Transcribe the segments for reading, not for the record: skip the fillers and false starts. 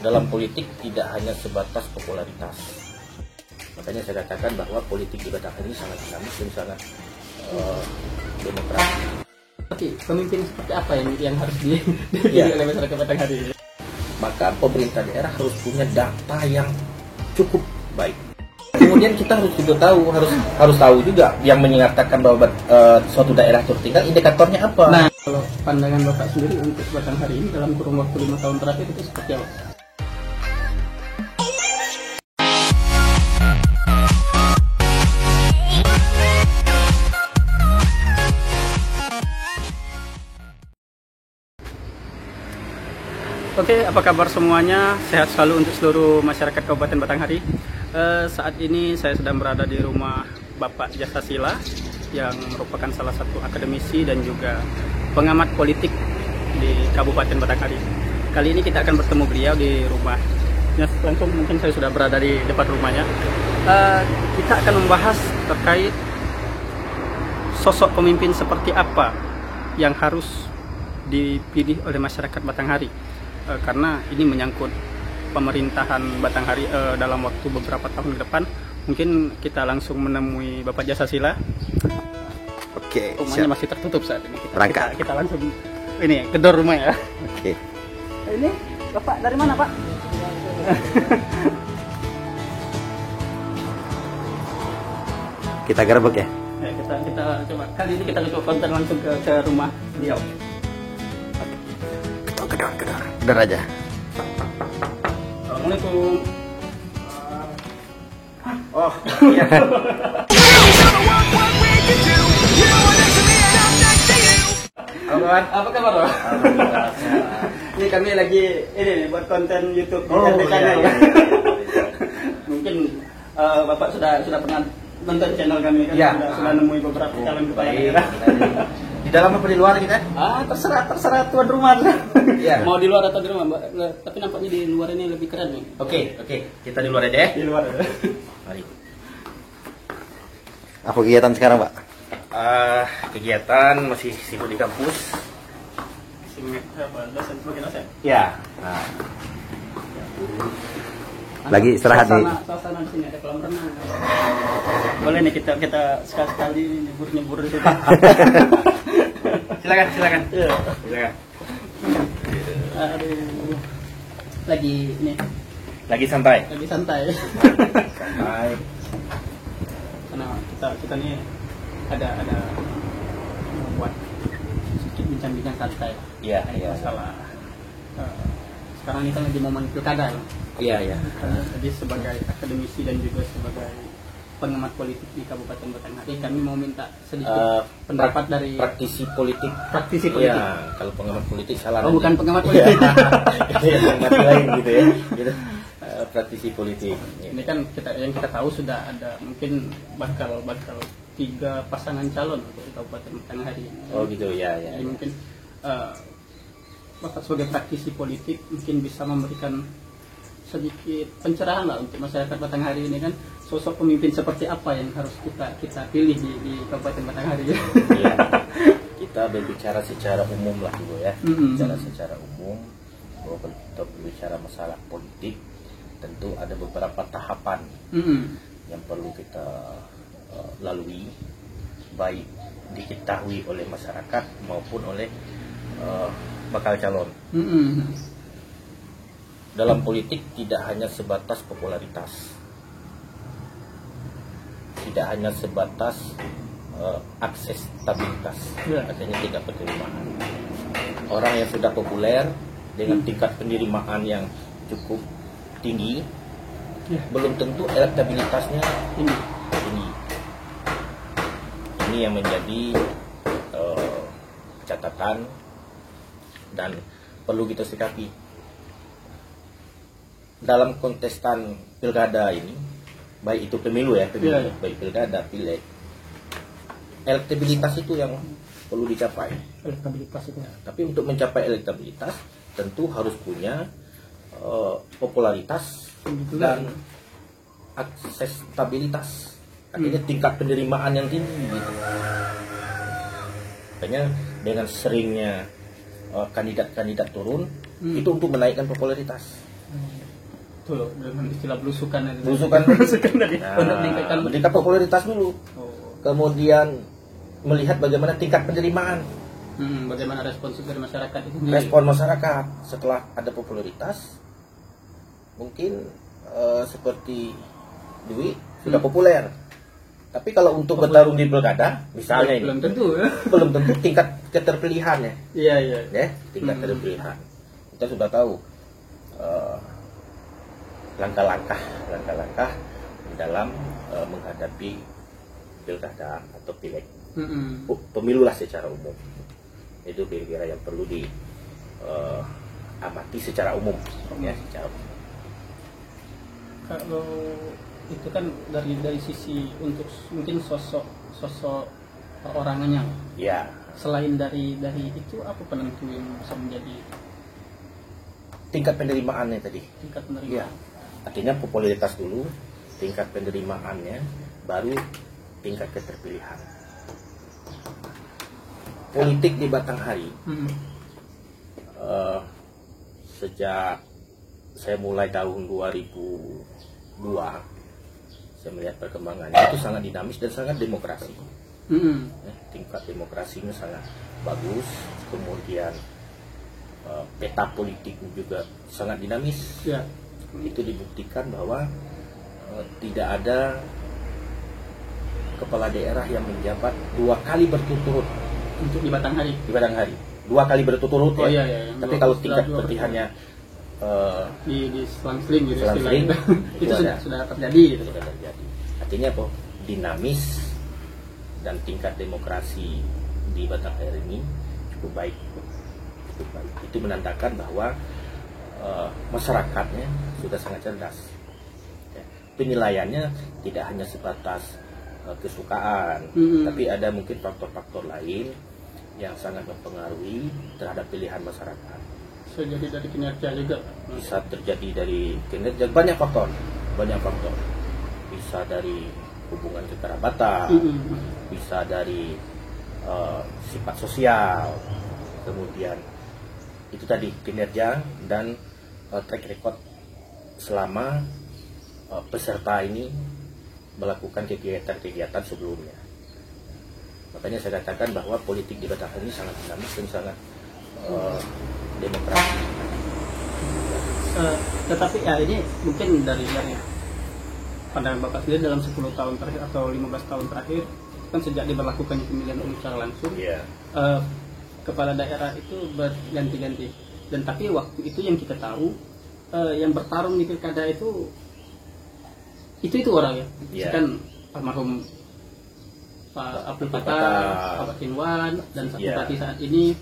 Dalam politik tidak hanya sebatas popularitas. Makanya saya katakan bahwa politik di Batang ini sangat dinamis dan sangat demokratis. Oke, pemimpin seperti apa yang harus dipilih oleh masyarakat Batang hari ini? Maka pemerintah daerah harus punya data yang cukup baik. Kemudian kita harus tahu juga yang menyatakan bahwa suatu daerah tertinggal indikatornya apa. Nah, kalau pandangan Bapak sendiri untuk Batang hari ini dalam kurun waktu 5 tahun terakhir itu seperti apa? Oke, apa kabar semuanya? Sehat selalu untuk seluruh masyarakat Kabupaten Batanghari. Saat ini saya sedang berada di rumah Bapak Jasa Sila yang merupakan salah satu akademisi dan juga pengamat politik di Kabupaten Batanghari. Kali ini kita akan bertemu beliau di rumah. Langsung mungkin saya sudah berada di depan rumahnya. Kita akan membahas terkait sosok pemimpin seperti apa yang harus dipilih oleh masyarakat Batanghari. Karena ini menyangkut pemerintahan Batanghari dalam waktu beberapa tahun ke depan. Mungkin kita langsung menemui Bapak Jasa Sila. Oke, rumahnya masih tertutup saat ini. Kita langsung ini gedor rumah ya. Oke. Ini Bapak dari mana, Pak? Kita gerbek ya. Ya, kita coba. Kali ini kita coba konten langsung ke rumah beliau. Gedor aja. Assalamualaikum. Oh, iya. Apa kabar, Bro? Ini kami lagi ini buat konten YouTube di RT Channel. Iya. Mungkin Bapak sudah pernah nonton channel kami kan? Ya. Sudah nemui beberapa calon kepala daerah. Di dalam apa di luar kita? Terserah tuan rumah. Iya. Mau di luar atau di rumah, Mbak? Tapi nampaknya di luar ini lebih keren nih. Oke. Kita di luar aja ya. Di luar. Mari. Apa kegiatan sekarang, Pak? Kegiatan masih sibuk di kampus. Dosen sebagai dosen. Ya. Lagi istirahat nih. Suasana di sini ada kolam renang. Boleh nih kita sekali-sekali nyebur di situ. Silakan. Iya. Silakan. Aduh. Lagi santai. Santai. Karena kita nih ada buat sedikit bincang-bincang santai. Iya. Masalah sekarang ini kan lagi momen pilkada. Iya. Jadi sebagai akademisi dan juga sebagai pengamat politik di Kabupaten Batanghari, kami mau minta sedikit pendapat dari praktisi politik. Ya, kalau pengamat politik salah. Oh, bukan pengamat politik. Itu yang mati lain gitu ya. Gitu. Praktisi politik. Ini kan yang kita tahu sudah ada mungkin bakal 3 pasangan calon untuk di Kabupaten Batanghari. Oh gitu ya. Jadi mungkin Bapak sebagai praktisi politik mungkin bisa memberikan sedikit pencerahan lah untuk masyarakat Batanghari ini kan, sosok pemimpin seperti apa yang harus kita pilih di Kabupaten Batanghari. Iya. Kita berbicara secara umum lah dulu ya. Bicara secara umum, bahwa kita berbicara masalah politik, tentu ada beberapa tahapan yang perlu kita lalui, baik diketahui oleh masyarakat maupun oleh bakal calon. Dalam politik tidak hanya sebatas popularitas, tidak hanya sebatas aksesibilitas, artinya tingkat penerimaan. Orang yang sudah populer dengan tingkat penerimaan yang cukup tinggi, belum tentu elektabilitasnya tinggi. Ini yang menjadi catatan dan perlu kita sikapi. Dalam kontestan pilkada ini, baik itu pemilu ya, baik pilkada, pileg, elektabilitas itu yang perlu dicapai. Elektabilitas itu. Tapi untuk mencapai elektabilitas tentu harus punya popularitas dan aksesibilitas, artinya tingkat penerimaan yang tinggi. Gitu. Makanya dengan seringnya kandidat-kandidat turun, Itu untuk menaikkan popularitas. Itu loh, dengan istilah belusukan itu. Belusukan tadi. Untuk meningkatkan popularitas dulu. Kemudian melihat bagaimana tingkat penerimaan. Bagaimana responsif dari masyarakat itu. Respon masyarakat setelah ada popularitas, mungkin seperti Dwi sudah populer. Tapi kalau untuk bertarung di pilkada, misalnya ini belum tentu, belum tentu tingkat keterpilihannya. Iya. Ya, tingkat keterpilihan. Kita sudah tahu langkah-langkah di dalam menghadapi pilkada atau pileg, pemilu lah secara umum. Itu kira-kira yang perlu diamati secara umum, ya, secara umum. Kalau itu kan dari sisi untuk mungkin sosok orangnya. Ya. Selain dari itu apa penentu yang bisa menjadi tingkat penerimaannya tadi? Tingkat penerimaan. Ya. Artinya popularitas dulu, tingkat penerimaannya, baru tingkat keterpilihan. Politik di Batanghari, sejak saya mulai tahun 2002, saya melihat perkembangannya itu sangat dinamis dan sangat demokrasi. Tingkat demokrasinya sangat bagus, kemudian peta politiknya juga sangat dinamis. Ya. Itu dibuktikan bahwa tidak ada kepala daerah yang menjabat 2 kali berturut-turut untuk di Batanghari. 2 kali berturut-turut. Iya. Tapi kalau tingkat penerimaannya di selang-seling gitu, selang-seling, itu sudah terjadi gitu. Sudah terjadi. Artinya apa? Dinamis dan tingkat demokrasi di Batanghari ini cukup baik. Itu menandakan bahwa masyarakatnya sudah sangat cerdas. Ya. Penilaiannya tidak hanya sebatas kesukaan, tapi ada mungkin faktor-faktor lain yang sangat mempengaruhi terhadap pilihan masyarakat. Bisa jadi dari kinerja juga. Bisa terjadi dari kinerja, banyak faktor. Bisa dari hubungan kekerabatan, bisa dari sifat sosial, kemudian itu tadi kinerja dan track record selama peserta ini melakukan kegiatan-kegiatan sebelumnya. Makanya saya katakan bahwa politik di Batanghari ini sangat dinamis dan sangat demokrasi. Tetapi ya ini mungkin dari pandangan Bapak sendiri dalam 10 tahun terakhir atau 15 tahun terakhir, kan sejak diberlakukannya pemilihan umum secara langsung, kepala daerah itu berganti-ganti. Dan tapi waktu itu yang kita tahu, yang bertarung di pilkada itu orang ya. Kan almarhum Pak Abdul Fattah, Pak Kinwan, dan Bupati saat ini.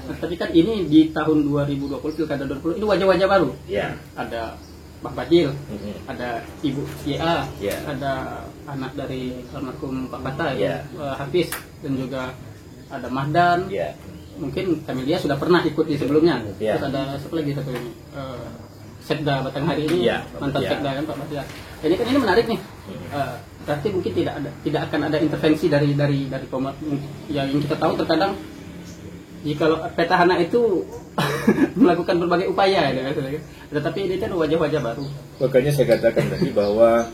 Tapi kan ini di tahun 2020, pilkada 2020, ini wajah-wajah baru. Ada Pak Badil, ada Ibu YA, ada anak dari almarhum Pak Fattah, Hafiz, dan juga ada Mahdan. Mungkin Kamilia sudah pernah ikut di sebelumnya. Terus ada satu lagi satu ini, Sekda Batanghari ini, mantan Sekda kan Pak Badil. Ini kan ini menarik nih. Berarti mungkin tidak akan ada intervensi dari yang kita tahu terkadang jika petahana itu melakukan berbagai upaya ya, tetapi ini kan wajah-wajah baru. Makanya saya katakan tadi bahwa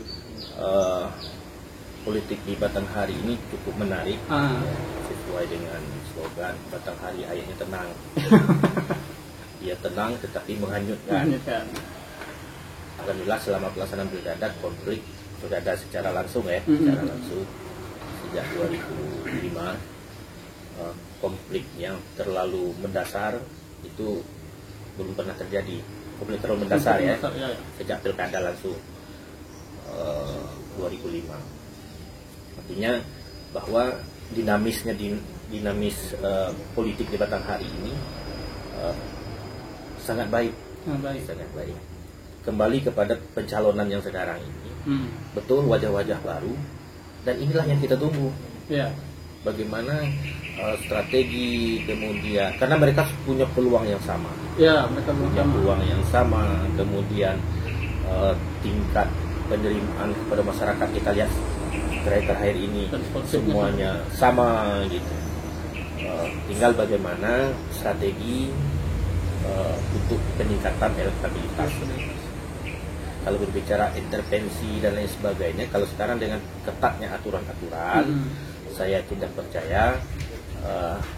politik di Batanghari ini cukup menarik, sesuai dengan slogan Batanghari ayahnya tenang. Dia tenang tetapi menghanyutkan. Alhamdulillah selama pelaksanaan pilkada konflik pilkada secara langsung secara langsung sejak 2005 konflik yang terlalu mendasar itu belum pernah terjadi. Konflik terlalu mendasar sejak pilkada langsung 2005. Artinya bahwa dinamis politik di Batanghari ini sangat baik. Kembali kepada pencalonan yang sekarang ini, betul wajah-wajah baru, dan inilah yang kita tunggu. Bagaimana strategi kemudian, karena mereka punya peluang yang sama. Mereka punya peluang yang sama. Kemudian tingkat penerimaan kepada masyarakat kita lihat terakhir ini semuanya sama gitu. Tinggal bagaimana strategi untuk peningkatan elektabilitas. Kalau berbicara intervensi dan lain sebagainya, kalau sekarang dengan ketatnya aturan-aturan, saya tidak percaya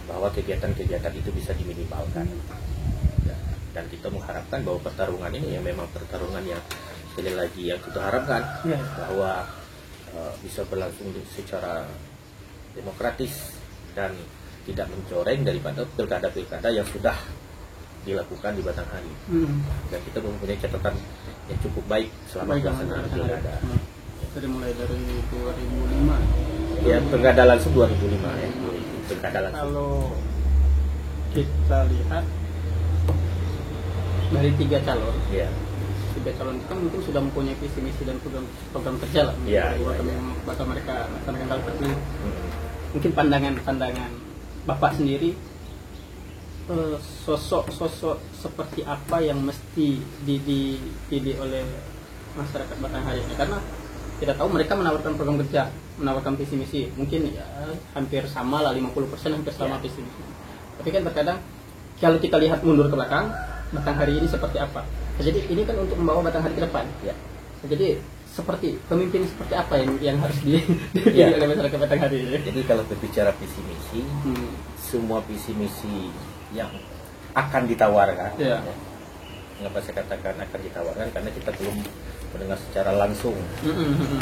bahwa kegiatan-kegiatan itu bisa diminimalkan. Dan kita mengharapkan bahwa pertarungan ini ya memang pertarungan yang sekali lagi yang kita harapkan bahwa bisa berlangsung secara demokratis dan tidak mencoreng daripada pilkada-pilkada yang sudah dilakukan di Batanghari. Dan kita mempunyai catatan yang cukup baik selama pelaksanaan pilkada. Dari mulai dari 2005. Ya, pilkada langsung 2005 ya. Pilkada langsung. Kalau kita lihat dari 3 calon, ya. 3 calon itu kan mungkin sudah mempunyai visi misi dan program kerja lah. Ya, bakal mereka laksanakan kalau terpilih. Mungkin pandangan Bapak sendiri, sosok seperti apa yang mesti dipilih oleh masyarakat Batanghari ini, karena kita tahu mereka menawarkan program kerja, menawarkan visi misi, mungkin ya, hampir sama lah, 50% hampir sama visi misi. Tapi kan terkadang kalau kita lihat mundur ke belakang, Batanghari ini seperti apa? Jadi ini kan untuk membawa Batanghari ke depan. Jadi seperti pemimpin seperti apa yang harus dipilih oleh masyarakat Batanghari? Jadi kalau berbicara visi misi, semua visi misi yang akan ditawarkan, kenapa saya katakan akan ditawarkan, karena kita belum mendengar secara langsung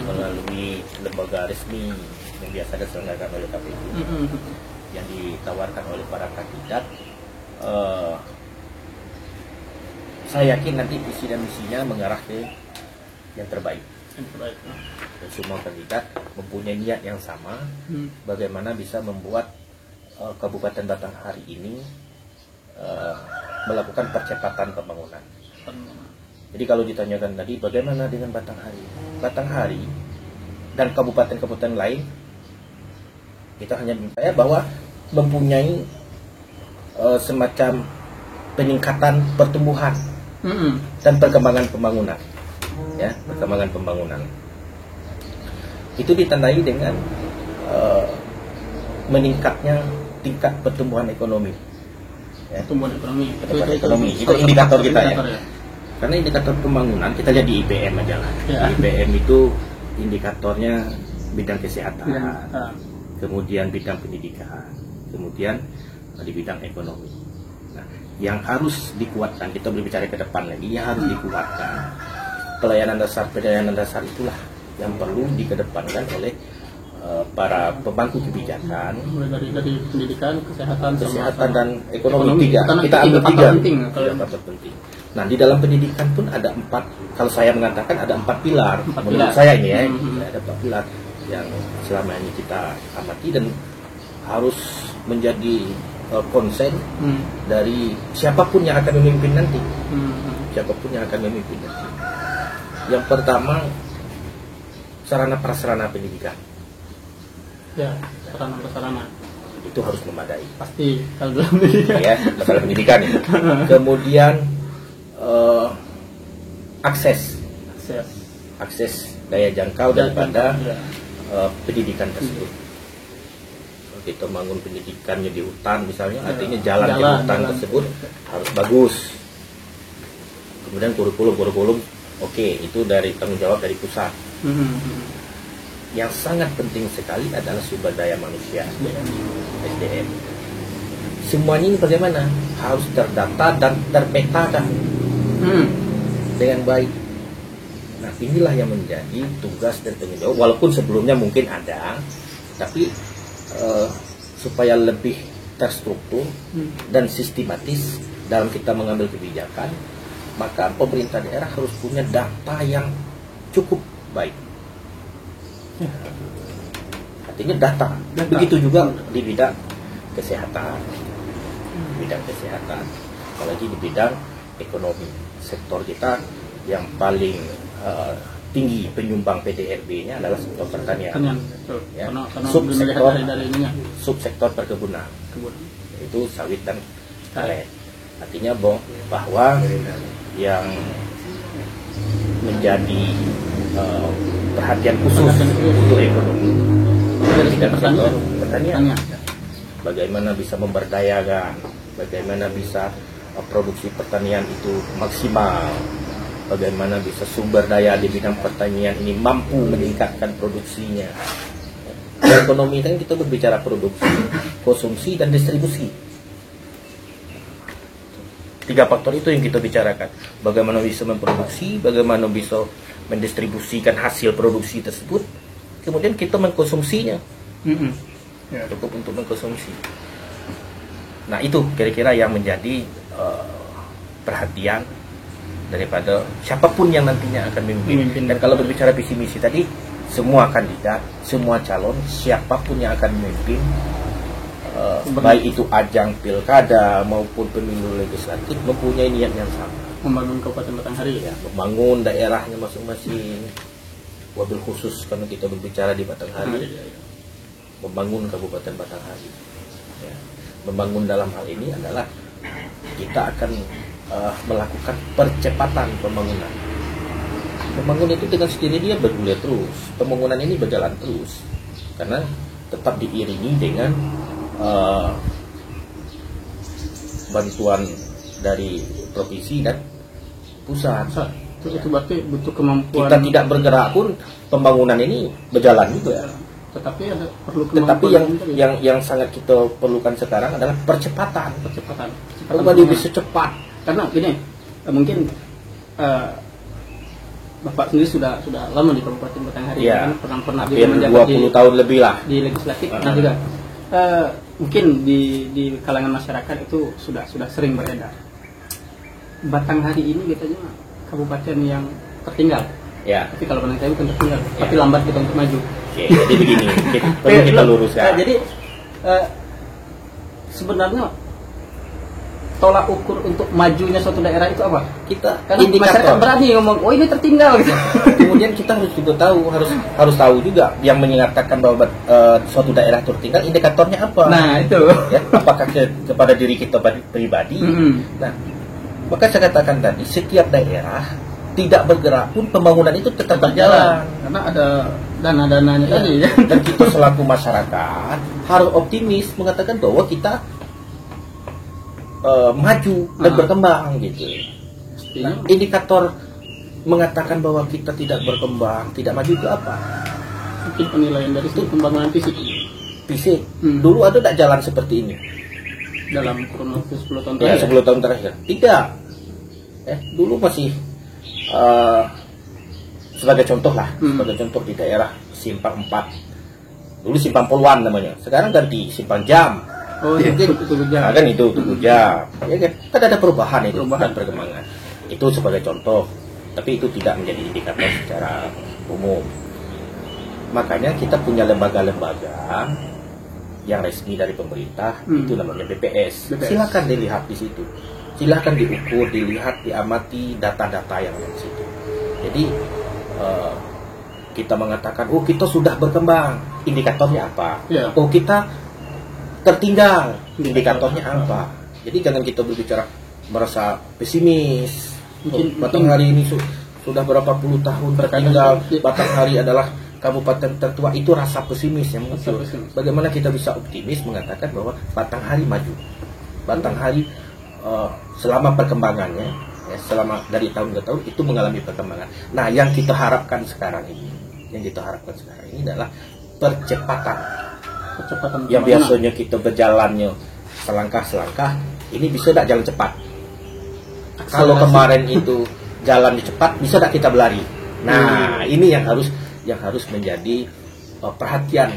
melalui lembaga resmi yang biasa diselenggarakan oleh KPU yang ditawarkan oleh para kandidat. Saya yakin nanti visi dan misinya mengarah ke yang terbaik. Dan semua kandidat mempunyai niat yang sama, bagaimana bisa membuat Kabupaten Batanghari ini melakukan percepatan pembangunan. Jadi kalau ditanyakan tadi bagaimana dengan Batanghari dan kabupaten-kabupaten lain, kita hanya percaya bahwa mempunyai semacam peningkatan pertumbuhan dan perkembangan pembangunan, ya, perkembangan pembangunan. Itu ditandai dengan meningkatnya tingkat pertumbuhan ekonomi. Ya. Pertumbuhan ekonomi. Itu indikator kita ya. Karena indikator pembangunan kita lihat di IPM aja lah. Di IPM itu indikatornya bidang kesehatan, kemudian bidang pendidikan, kemudian di bidang ekonomi. Nah, yang harus dikuatkan, kita berbicara ke depan lagi, yang harus dikuatkan pelayanan dasar itulah yang perlu dikedepankan oleh para pemangku kebijakan, mulai dari pendidikan, kesehatan dan ekonomi. Kita ambil tiga penting. Nah, di dalam pendidikan pun ada 4, kalau saya mengatakan ada 4 pilar. Menurut saya ini ya, ada 4 pilar yang selama ini kita amati dan harus menjadi konsen dari siapapun yang akan memimpin nanti. Siapapun yang akan memimpin nanti. Yang pertama, sarana prasarana pendidikan. Ya, sarana-prasarana itu harus memadai. Pasti kalau dalam pendidikan. Ya, masalah pendidikan ini. Kemudian akses daya jangkau daripada pendidikan tersebut. Kita bangun pendidikannya di hutan misalnya, artinya jalan ke hutan tersebut harus bagus. Kemudian kurikulum, oke, itu dari tanggung jawab dari pusat. Yang sangat penting sekali adalah sumber daya manusia, SDM. Semuanya ini bagaimana? Harus terdata dan terpetakan dengan baik. Nah, inilah yang menjadi tugas dan tanggung jawab. Walaupun sebelumnya mungkin ada, tapi supaya lebih terstruktur dan sistematis dalam kita mengambil kebijakan, maka pemerintah daerah harus punya data yang cukup baik. Artinya data. Begitu juga di bidang kesehatan, apalagi di bidang ekonomi. Sektor kita yang paling tinggi penyumbang PDRB-nya adalah sektor pertanian. Ya. Subsektor perkebunan. Itu sawit dan karet. Artinya bahwa yang menjadi perhatian khusus untuk ekonomi dan pertanian. Bagaimana bisa memberdayakan, bagaimana bisa produksi pertanian itu maksimal, bagaimana bisa sumber daya di bidang pertanian ini mampu meningkatkan produksinya. Ekonomi kan kita berbicara produksi, konsumsi, dan distribusi. 3 faktor itu yang kita bicarakan. Bagaimana bisa memproduksi, bagaimana bisa mendistribusikan hasil produksi tersebut, kemudian kita mengkonsumsinya. Cukup untuk mengkonsumsi. Nah, itu kira-kira yang menjadi perhatian daripada siapapun yang nantinya akan memimpin. Dan kalau berbicara visi misi tadi, semua kandidat, semua calon, siapapun yang akan memimpin, baik itu ajang pilkada maupun pemilu legislatif, mempunyai niat yang sama, membangun Kabupaten Batanghari, ya, membangun daerahnya masing-masing. Wabil khusus karena kita berbicara di Batanghari, membangun Kabupaten Batanghari, ya. Membangun dalam hal ini adalah kita akan melakukan percepatan pembangunan. Pembangunan itu dengan sendiri dia bergulir terus, pembangunan ini berjalan terus karena tetap diiringi dengan bantuan dari provinsi dan pusat. Itu berarti butuh kemampuan. Kita tidak bergerak pun pembangunan ini berjalan juga. Tetapi perlu kemampuan. Tetapi yang sangat kita perlukan sekarang adalah percepatan. Kembali bisa cepat. Karena gini, mungkin Bapak sendiri sudah lama di Kabupaten Batanghari, ya, kan pernah juga menjabat 20 tahun lebih lah di legislatif. Nah juga mungkin di kalangan masyarakat itu sudah sering beredar. Batanghari ini katanya kabupaten yang tertinggal. Ya. Tapi kalau menurut saya bukan tertinggal, tapi lambat kita untuk maju. Oke, jadi begini, perlu kita luruskan. Jadi sebenarnya tolak ukur untuk majunya suatu daerah itu apa? Kita kan masyarakat berani ngomong, oh ini tertinggal gitu. Kemudian kita harus juga tahu, harus tahu juga yang menyatakan bahwa suatu daerah tertinggal, indikatornya apa? Nah itu. Ya, apakah kepada diri kita pribadi? Nah, maka saya katakan tadi, setiap daerah tidak bergerak pun pembangunan itu tetap berjalan karena ada dana-dananya tadi. Dan kita selaku masyarakat harus optimis mengatakan bahwa kita maju dan berkembang gitu. Nah, indikator mengatakan bahwa kita tidak berkembang, tidak maju itu apa? Mungkin penilaian dari itu pembangunan fisik. Fisik. Dulu ada tak jalan seperti ini? Dalam kurun waktu 10 tahun terakhir. Ya, 10 tahun terakhir. Tidak. Dulu masih sebagai contoh lah, sebagai contoh di daerah Simpang 4. Dulu Simpang Poluan namanya. Sekarang ganti Simpang Jam. Oh iya, itu nah, kan itu jam. Ya kan ada perubahan itu dan perkembangan. Itu sebagai contoh, tapi itu tidak menjadi indikator secara umum. Makanya kita punya lembaga-lembaga yang resmi dari pemerintah, itu namanya BPS. Silakan dilihat di situ. Silakan diukur, dilihat, diamati data-data yang ada di situ. Jadi kita mengatakan, oh kita sudah berkembang, indikatornya apa? Yeah. Oh kita tertinggal, indikatornya apa? Jadi jangan kita berbicara merasa pesimis. Batanghari ini sudah berapa puluh tahun tertinggal. Batanghari adalah kabupaten tertua, itu rasa pesimis yang muncul. Bagaimana kita bisa optimis mengatakan bahwa Batanghari maju? Batanghari selama perkembangannya, ya, selama dari tahun ke tahun itu mengalami perkembangan. Nah, yang kita harapkan sekarang ini adalah percepatan. Yang biasanya kita berjalannya selangkah-selangkah, ini bisa tidak jalan cepat. Kalau kemarin itu jalannya cepat, bisa tidak kita berlari. Nah, ini yang harus menjadi perhatian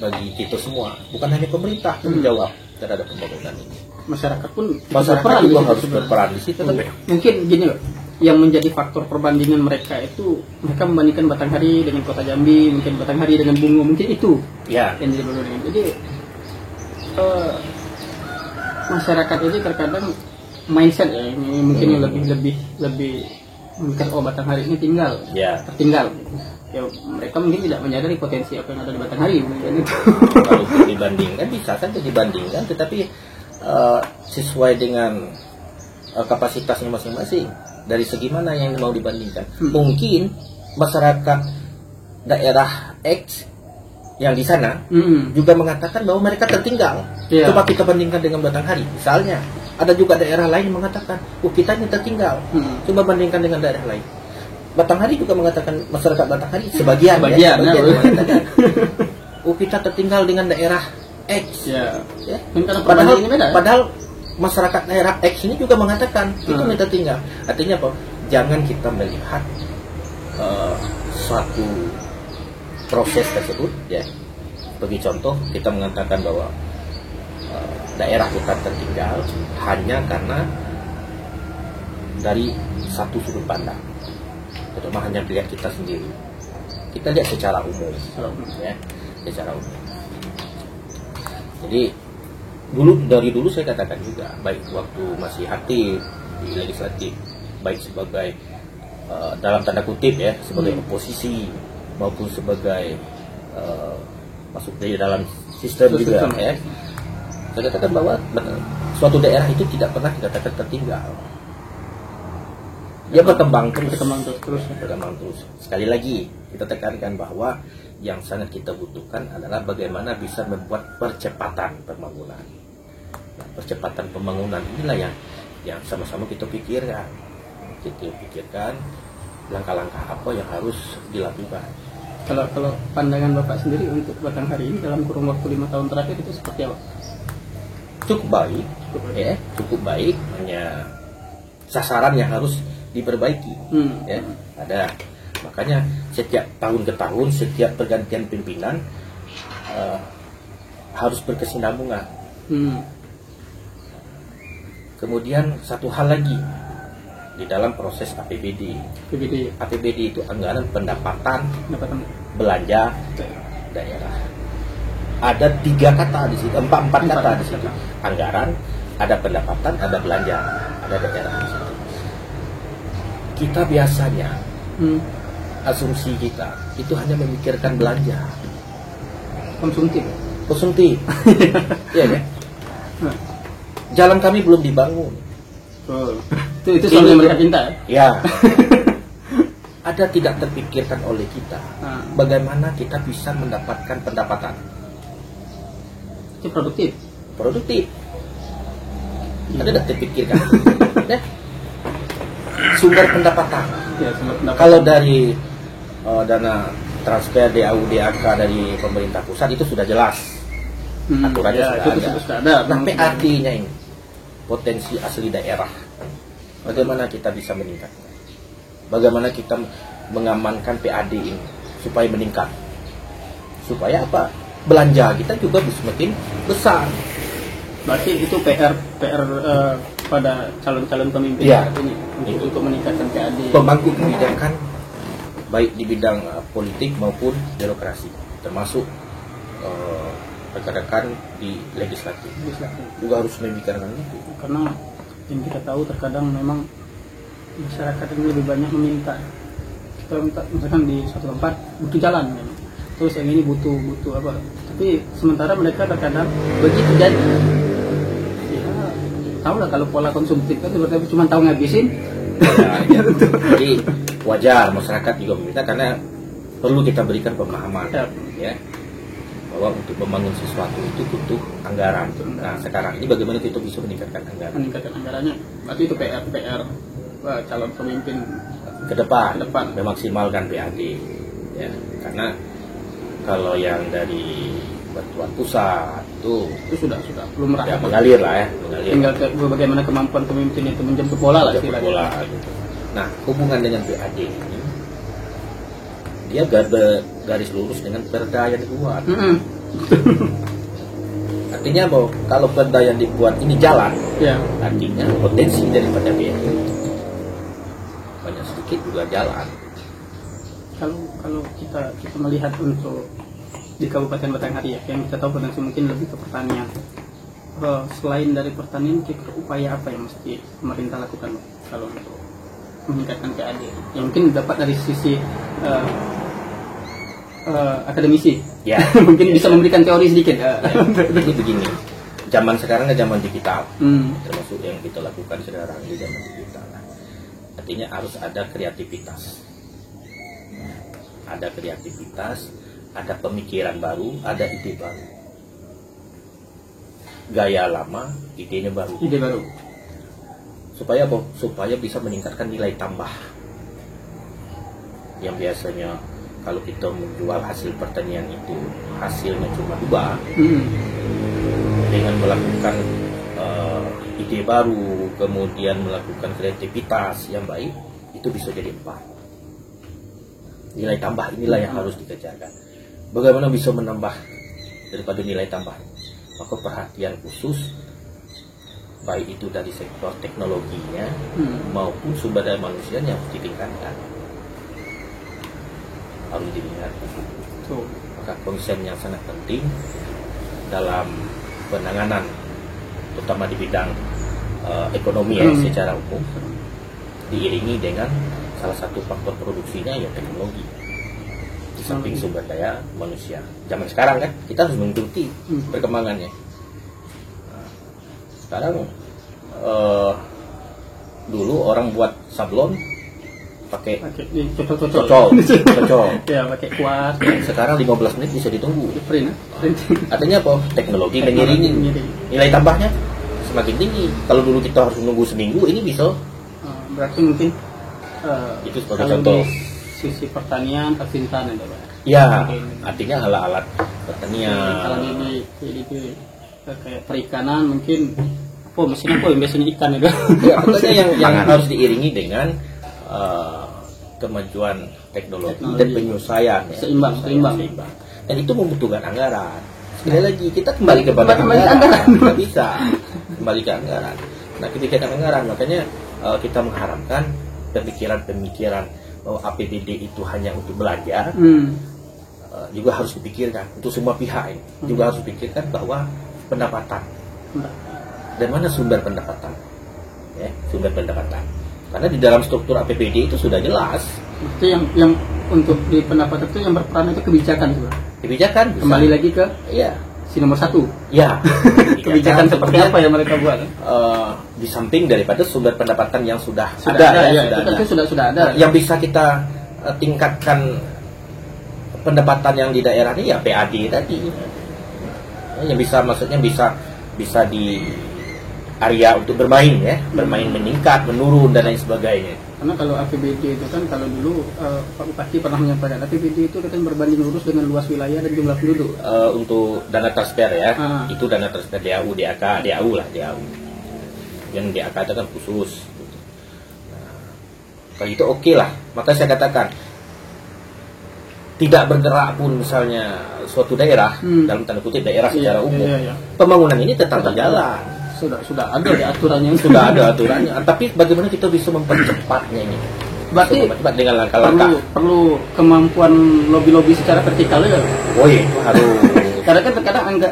bagi kita semua. Bukan hanya pemerintah menjawab terhadap pembangunan ini. Masyarakat pun juga harus berperan di situ. Mungkin gini loh, yang menjadi faktor perbandingan mereka itu, mereka membandingkan Batanghari dengan Kota Jambi, mungkin Batanghari dengan Bungo, mungkin itu yang jadi perbandingan. Jadi masyarakat ini terkadang mindset ya, ini mungkin yang lebih mungkin Batanghari ini tertinggal. Ya, mereka mungkin tidak menyadari potensi apa yang ada di Batanghari. Kalau dibandingkan bisa saja dibandingkan, tetapi sesuai dengan kapasitasnya masing-masing. Dari segi mana yang mau dibandingkan? Mungkin masyarakat daerah X yang di sana juga mengatakan bahwa mereka tertinggal. Coba kita bandingkan dengan Batanghari, misalnya. ada juga daerah lain yang mengatakan, kita ini tertinggal. Coba bandingkan dengan daerah lain. Batanghari juga mengatakan, masyarakat Batanghari sebagian mengatakan, kita tertinggal dengan daerah X. Ya. Padahal masyarakat daerah X ini juga mengatakan itu minta tinggal. Artinya apa? Jangan kita melihat suatu proses tersebut, ya. Bagi contoh, kita mengatakan bahwa daerah hutan tertinggal hanya karena dari satu sudut pandang. Itu hanya melihat kita sendiri. Kita lihat secara umum, ya, secara umum. Jadi dari dulu saya katakan juga, baik waktu masih aktif di legislatif, baik sebagai dalam tanda kutip ya, sebagai oposisi maupun sebagai masuk di dalam sistem juga ya. Saya katakan bahwa suatu daerah itu tidak pernah dikatakan tertinggal. Dia berkembang terus. Sekali lagi kita tekankan bahwa yang sangat kita butuhkan adalah bagaimana bisa membuat percepatan pembangunan. Nah, percepatan pembangunan inilah yang sama-sama kita pikirkan. Kita pikirkan langkah-langkah apa yang harus dilakukan. Kalau pandangan Bapak sendiri untuk Batanghari ini dalam kurun waktu 5 tahun terakhir itu seperti apa? Cukup baik, ya, cukup baik. Hanya sasaran yang harus diperbaiki, ya, ada. Makanya setiap tahun ke tahun, setiap pergantian pimpinan harus berkesinambungan. Kemudian satu hal lagi di dalam proses APBD. APBD itu anggaran pendapatan belanja daerah. Ada 3 kata di situ, 4 kata di situ. Anggaran, ada pendapatan, ada belanja, ada daerah di situ. Kita biasanya asumsi kita itu hanya memikirkan belanja, konsumtif. Iya kan? Jalan kami belum dibangun. Itu soal yang mereka cinta. Ya. Ada tidak terpikirkan oleh kita bagaimana kita bisa mendapatkan pendapatan. Itu produktif. Ada tidak terpikirkan? Ya? Sumber pendapatan. Kalau dari dana transfer DAU DAK dari pemerintah pusat itu sudah jelas, aturannya sudah ada. Tapi artinya ini potensi asli daerah, bagaimana kita bisa meningkatkan? Bagaimana kita mengamankan PAD ini supaya meningkat? Supaya apa? Belanja kita juga bisa semakin besar. Berarti itu PR pada calon-calon pemimpin ini untuk meningkatkan PAD. Pemangku kebijakan baik di bidang politik maupun birokrasi, termasuk rekan-rekan di legislatif juga harus memikirkan itu. Karena yang kita tahu terkadang memang masyarakat ini lebih banyak meminta. Kita minta misalkan di suatu tempat butuh jalan, terus yang ini butuh apa? Tapi sementara mereka terkadang begitu jadi. Tahu lah kalau pola konsumtif kan seperti cuma tahu ngabisin. Jadi wajar masyarakat juga meminta karena perlu kita berikan pemahaman, ya, bahwa untuk membangun sesuatu itu butuh anggaran. Nah sekarang ini bagaimana kita bisa meningkatkan anggaran? Meningkatkan anggarannya, berarti itu PR calon pemimpin ke depan memaksimalkan PAD, ya, karena kalau yang dari bantuan pusat itu sudah belum merasa mengalir lah ya, tinggal bagaimana kemampuan pemimpin itu menjemput bola lah gitu. Nah hubungan dengan PAD ini dia garis lurus dengan perda yang dibuat. Artinya bahwa kalau perda yang dibuat ini jalan, artinya potensi daripada PAD banyak sedikit juga jalan. Kalau kita melihat untuk di Kabupaten Batanghari ya, yang kita tahu potensi mungkin lebih ke pertanian. Selain dari pertanian, kira-kira upaya apa yang mesti pemerintah lakukan kalau untuk meningkatkan PAD? Yang mungkin dapat dari sisi akademisi, ya. Mungkin bisa memberikan teori sedikit. Jadi begini, zaman sekarang kan zaman digital, termasuk yang kita lakukan sekarang di zaman digital. Artinya harus ada kreativitas. Ada pemikiran baru, ada ide baru. Gaya lama, idenya baru. Supaya apa? Supaya bisa meningkatkan nilai tambah. Yang biasanya kalau kita menjual hasil pertanian itu hasilnya cuma 2, dengan melakukan ide baru, kemudian melakukan kreativitas yang baik, itu bisa jadi 4. Nilai tambah inilah yang harus dikejarkan. Bagaimana bisa menambah daripada nilai tambah? Maka perhatian khusus, baik itu dari sektor teknologinya maupun sumber daya manusianya harus ditingkatkan. Harus dilihat. Maka konsen yang sangat penting dalam penanganan, terutama di bidang ekonomi ya, secara umum, diiringi dengan salah satu faktor produksinya ya teknologi. Di samping sumber daya manusia. Zaman sekarang kan kita harus mengikuti perkembangannya. Sekarang dulu orang buat sablon pakai cocok. Ya, pakai kuas. Sekarang 15 menit bisa ditunggu. Print. Artinya apa? Teknologi mengiringi. Nilai tambahnya semakin tinggi. Kalau dulu kita harus menunggu seminggu, ini bisa. Berarti mungkin itu sebagai contoh. Sisi pertanian, persintahan itu, Pak. Ya, artinya alat-alat pertanian. Kalau di kayak perikanan mungkin mesin apa yang biasanya ikan itu. Ya, pokoknya yang harus diiringi dengan kemajuan teknologi dan penyelesaian ya. Seimbang. Dan itu membutuhkan anggaran. Sekali lagi kita kembali kepada anggaran. Tidak bisa kembali ke anggaran. Nah, ketika anggaran, makanya kita mengharapkan pemikiran bahwa APBD itu hanya untuk belajar, juga harus dipikirkan untuk semua pihak ini. Juga harus dipikirkan bahwa pendapatan dan mana sumber pendapatan, ya, sumber pendapatan. Karena di dalam struktur APBD itu sudah jelas. Itu yang untuk di pendapatan itu yang berperan itu kebijakan, Pak. Kebijakan kembali lagi ke si nomor 1. Ya. Kebijakan seperti apa yang mereka buat? Di samping daripada sumber pendapatan yang sudah ada. Sudah ada. Yang bisa kita tingkatkan pendapatan yang di daerah ini ya PAD tadi. Yang bisa, maksudnya bisa di area untuk bermain ya, bermain meningkat, menurun dan lain sebagainya. Karena kalau APBD itu kan, kalau dulu Pak Bupati pernah menyampaikan APBD itu kan berbanding lurus dengan luas wilayah dan jumlah penduduk. Untuk dana transfer ya, itu dana transfer DAU, DAU. Yang DAK itu kan khusus. Nah, kalau itu oke lah. Maka saya katakan tidak bergerak pun misalnya suatu daerah, dalam tanda kutip daerah secara umum, pembangunan ini tetap berjalan. Sudah ada di aturannya. Sudah ada aturannya. Tapi bagaimana kita bisa mempercepatnya ini? Berarti dengan langkah-langkah. Perlu kemampuan lobby secara vertikal ya. Oh iya, harus. Karena kan terkadang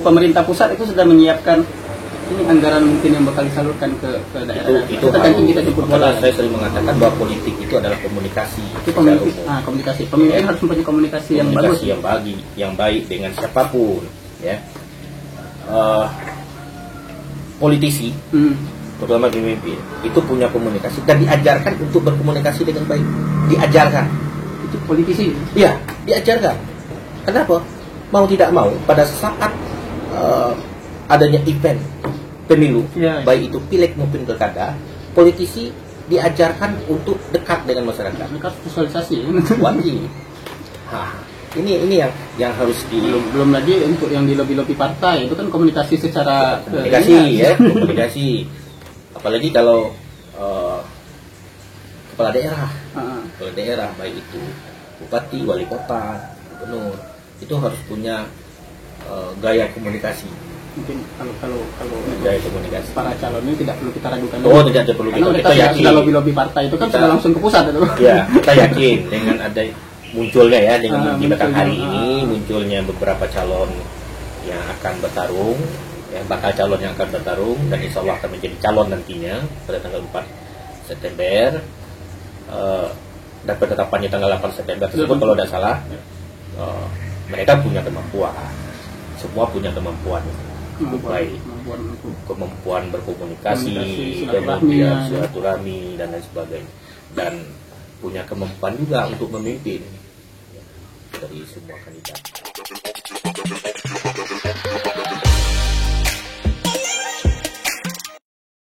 pemerintah pusat itu sudah menyiapkan ini anggaran mungkin yang bakal disalurkan ke daerah. Itu harus. Kita jemput bola. Saya sering mengatakan bahwa politik itu adalah komunikasi. Itu komunikasi. Pemimpin harus mempunyai komunikasi yang bagus, yang baik dengan siapapun, ya. Politisi, terutama pemimpin, itu punya komunikasi dan diajarkan untuk berkomunikasi dengan baik. Diajarkan. Itu politisi? Iya, diajarkan. Kenapa? Mau tidak mau, pada saat adanya event pemilu, baik itu pileg maupun pilkada, politisi diajarkan untuk dekat dengan masyarakat. Dekat sosialisasi. Wajib. Ini yang harus belum lagi untuk yang di lobby partai itu kan komunikasi secara komunikasi. Apalagi kalau kepala daerah baik itu bupati, wali kota, gubernur, itu harus punya gaya komunikasi. Mungkin kalau gaya komunikasi para calonnya tidak perlu kita ragukan. Tidak perlu kita yakin. Sudah lobby partai itu kan sudah langsung ke pusat itu. Ya, kita yakin dengan ada munculnya ya dengan di belakang hari ini munculnya beberapa calon yang akan bertarung, bakal calon yang akan bertarung dan insya Allah akan menjadi calon nantinya pada tanggal 4 September dan penetapannya tanggal 8 September tersebut kalau tidak salah. Mereka punya kemampuan, semua punya kemampuan baik, kemampuan berkomunikasi, kemudian silaturahmi dan lain sebagainya, dan punya kemampuan juga untuk memimpin dari semua kandidat.